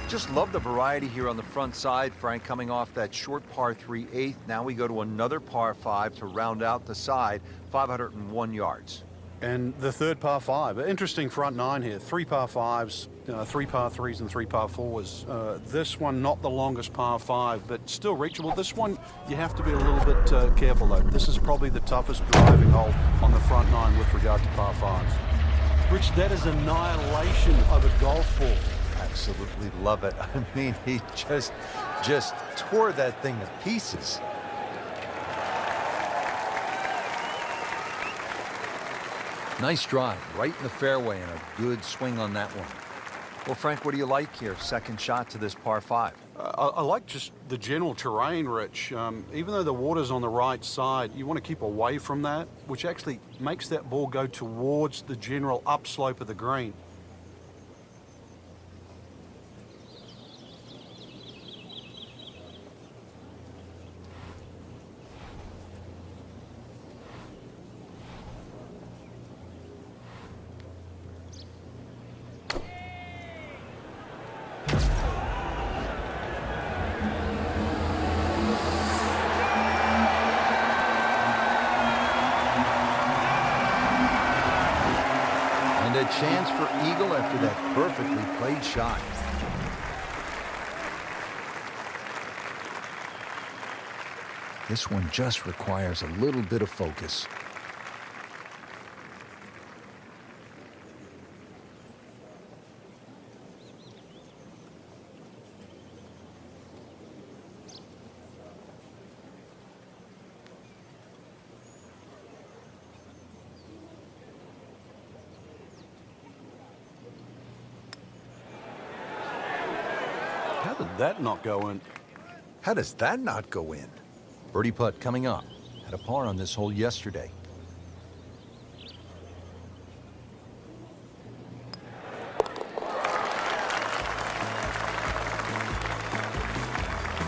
Just love the variety here on the front side, Frank, coming off that short par 3 8th. Now we go to another par 5 to round out the side, 501 yards. And the third par 5. Interesting front nine here. 3 par 5s, 3 par 3s, and 3 par 4s. This one, not the longest par 5, but still reachable. This one, you have to be a little bit careful, though. This is probably the toughest driving hole on the front nine with regard to par 5s. Rich, that is annihilation of a golf ball. Absolutely love it. I mean, he just tore that thing to pieces. Nice drive, right in the fairway, and a good swing on that one. Well, Frank, what do you like here? Second shot to this par 5. I like just the general terrain, Rich. Even though the water's on the right side, you want to keep away from that, which actually makes that ball go towards the general upslope of the green. A chance for eagle after that perfectly played shot. This one just requires a little bit of focus. How did that not go in? How does that not go in? Birdie putt coming up. Had a par on this hole yesterday.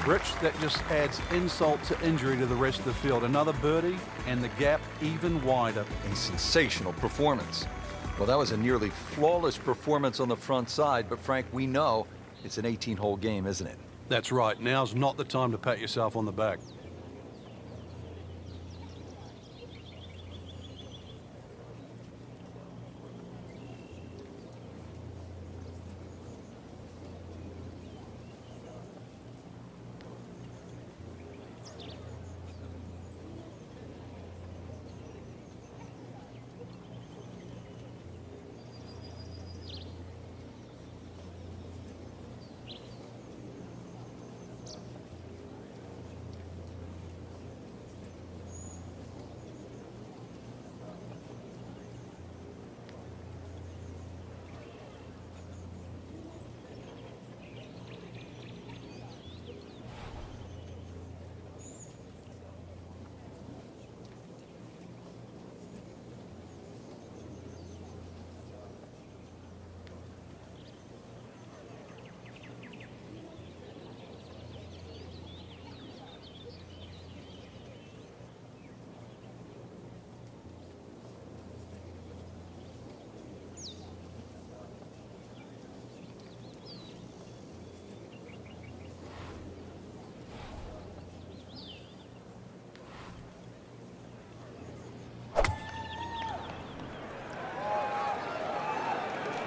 Rich, that just adds insult to injury to the rest of the field. Another birdie, and the gap even wider. A sensational performance. Well, that was a nearly flawless performance on the front side, but Frank, we know it's an 18-hole game, isn't it? That's right. Now's not the time to pat yourself on the back.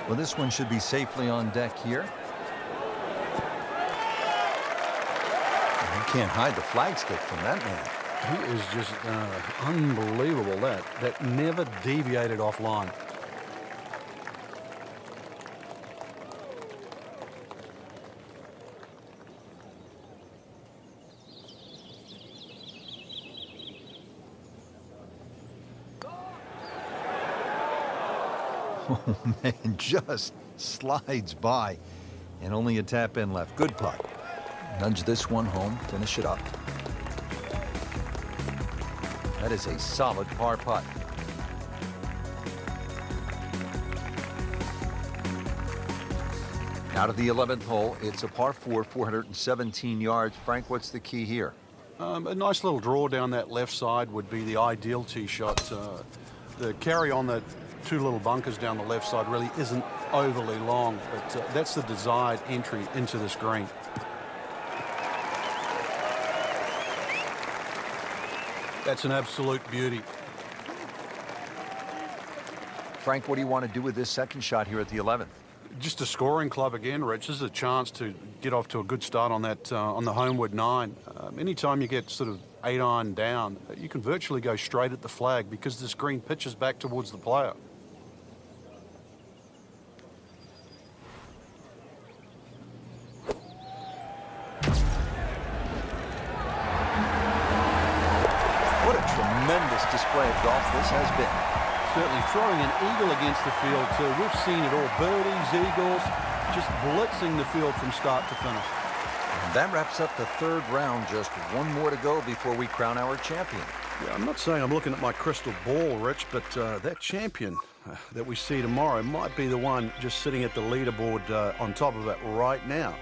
Well, this one should be safely on deck here. You can't hide the flagstick from that man. He is just unbelievable. That never deviated offline. Oh, man, just slides by. And only a tap in left. Good putt. Nudge this one home, finish it up. That is a solid par putt. Out of the 11th hole, it's a par 4, 417 yards. Frank, what's the key here? A nice little draw down that left side would be the ideal tee shot. The carry on the two little bunkers down the left side really isn't overly long, but that's the desired entry into this green. That's an absolute beauty. Frank, what do you want to do with this second shot here at the 11th? Just a scoring club again, Rich. This is a chance to get off to a good start on that on the homeward 9. Anytime you get sort of 8-iron down, you can virtually go straight at the flag because this green pitches back towards the player. What a tremendous display of golf this has been. Certainly throwing an eagle against the field too. We've seen it all. Birdies, eagles, just blitzing the field from start to finish. And that wraps up the third round. Just one more to go before we crown our champion. Yeah, I'm not saying I'm looking at my crystal ball, Rich, but that champion that we see tomorrow might be the one just sitting at the leaderboard on top of it right now.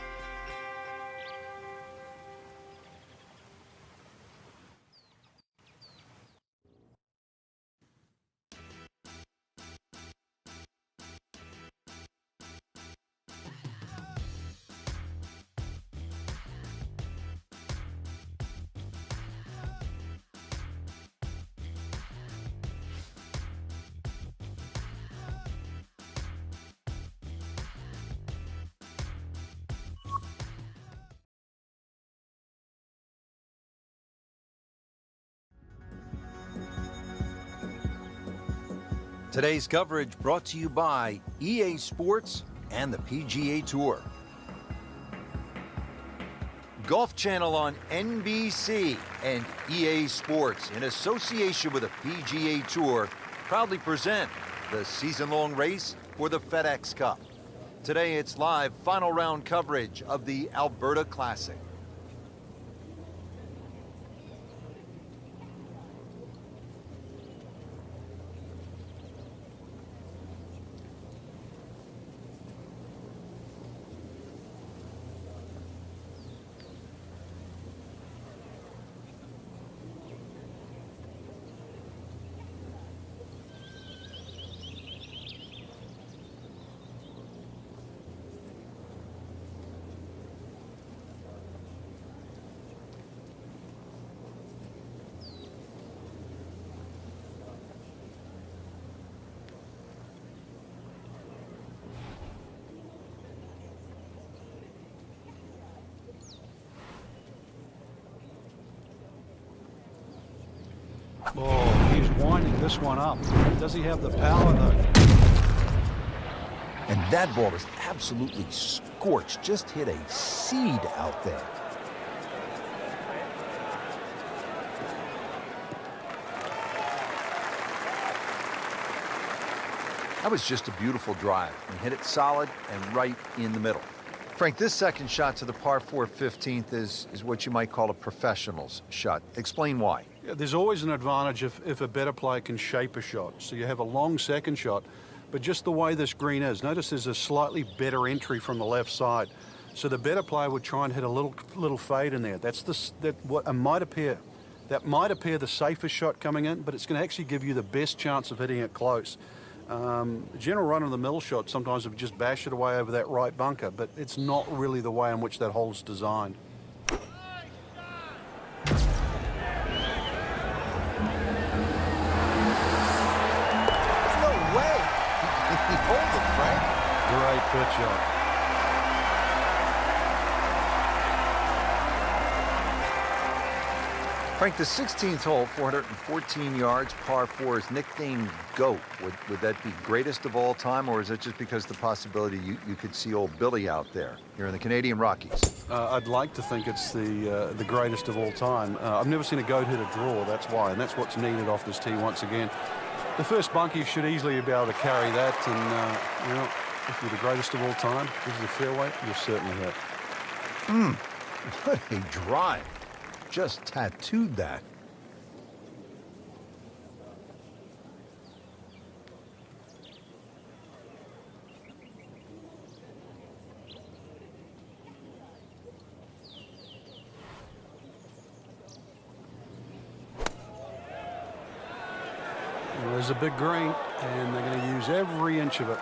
Today's coverage brought to you by EA Sports and the PGA Tour. Golf Channel on NBC and EA Sports, in association with the PGA Tour, proudly present the season-long race for the FedEx Cup. Today it's live final round coverage of the Alberta Classic. Oh, he's winding this one up. Does he have the power, though? And that ball is absolutely scorched. Just hit a seed out there. That was just a beautiful drive. He hit it solid and right in the middle. Frank, this second shot to the par 4 15th is what you might call a professional's shot. Explain why. Yeah, there's always an advantage if a better player can shape a shot. So you have a long second shot, but just the way this green is, notice there's a slightly better entry from the left side. So the better player would try and hit a little fade in there. That's what might appear. That might appear the safest shot coming in, but it's going to actually give you the best chance of hitting it close. General run-of-the-mill shot, sometimes we just bash it away over that right bunker, but it's not really the way in which that hole's designed. No way! He holds it, Frank. Great pitch shot. Frank, the 16th hole, 414 yards, par 4 is nicknamed GOAT. Would that be greatest of all time, or is it just because the possibility you could see old Billy out there here in the Canadian Rockies? I'd like to think it's the greatest of all time. I've never seen a GOAT hit a draw, that's why, and that's what's needed off this tee once again. The first bunker, you should easily be able to carry that, and, you know, if you're the greatest of all time, this is the fairway, you'll certainly hit. What a drive. Just tattooed that. Well, there's a big green, and they're going to use every inch of it.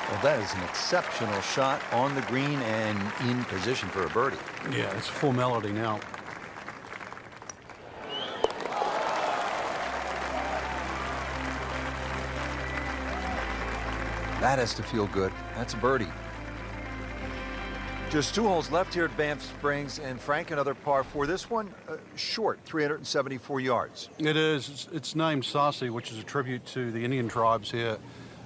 Well, that is an exceptional shot on the green and in position for a birdie. Yeah, it's a formality now. That has to feel good. That's a birdie. Just 2 holes left here at Banff Springs, and Frank, another par 4. This one short, 374 yards. It is. It's named Sarcee, which is a tribute to the Indian tribes here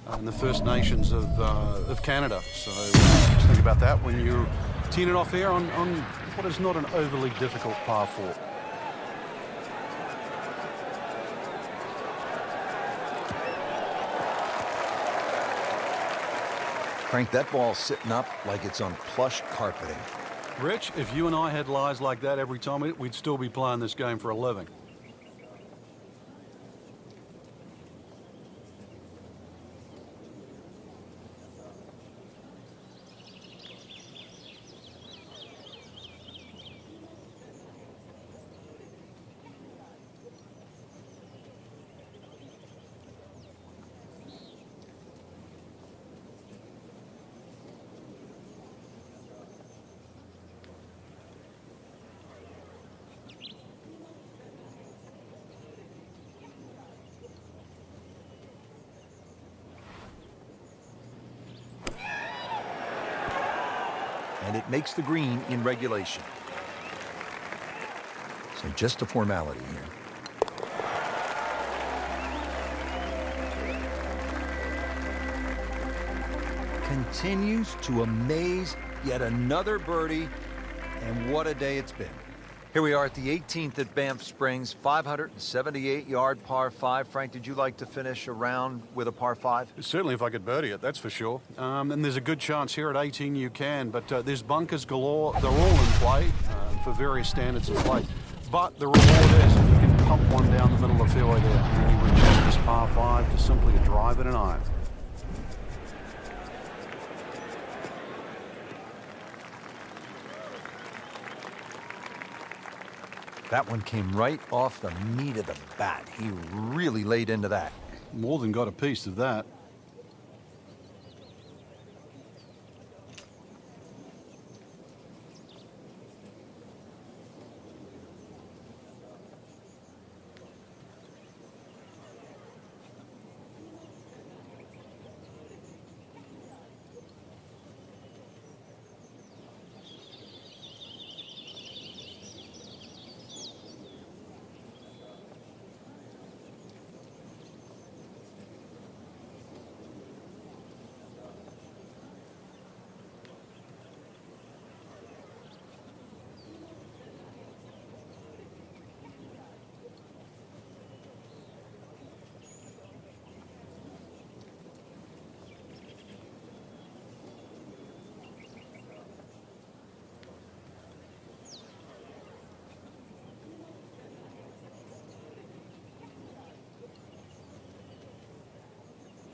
and the First Nations of Canada. So just think about that when you're teeing it off here on what is not an overly difficult par 4. Frank, that ball's sitting up like it's on plush carpeting. Rich, if you and I had lies like that every time, we'd still be playing this game for a living. And it makes the green in regulation. So just a formality here. Continues to amaze. Yet another birdie, and what a day it's been. Here we are at the 18th at Banff Springs, 578-yard par 5. Frank, did you like to finish a round with a par 5? Certainly if I could birdie it, that's for sure. And there's a good chance here at 18 you can, but there's bunkers galore. They're all in play for various standards of play. But the reward is if you can pump one down the middle of the fairway there, and you reduce this par 5 to simply a drive and an iron. That one came right off the meat of the bat. He really laid into that. More than got a piece of that.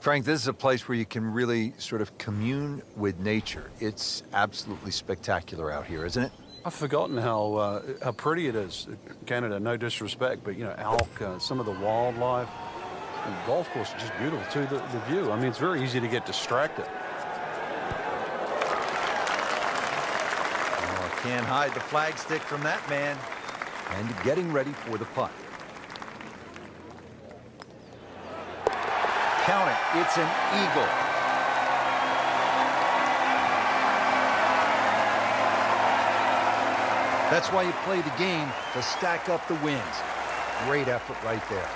Frank, this is a place where you can really sort of commune with nature. It's absolutely spectacular out here, isn't it? I've forgotten how pretty it is. Canada, no disrespect, but, you know, elk, some of the wildlife. And the golf course is just beautiful, too, the view. I mean, it's very easy to get distracted. Oh, can't hide the flagstick from that man. And getting ready for the putt. Count it. It's an eagle. That's why you play the game, to stack up the wins. Great effort right there.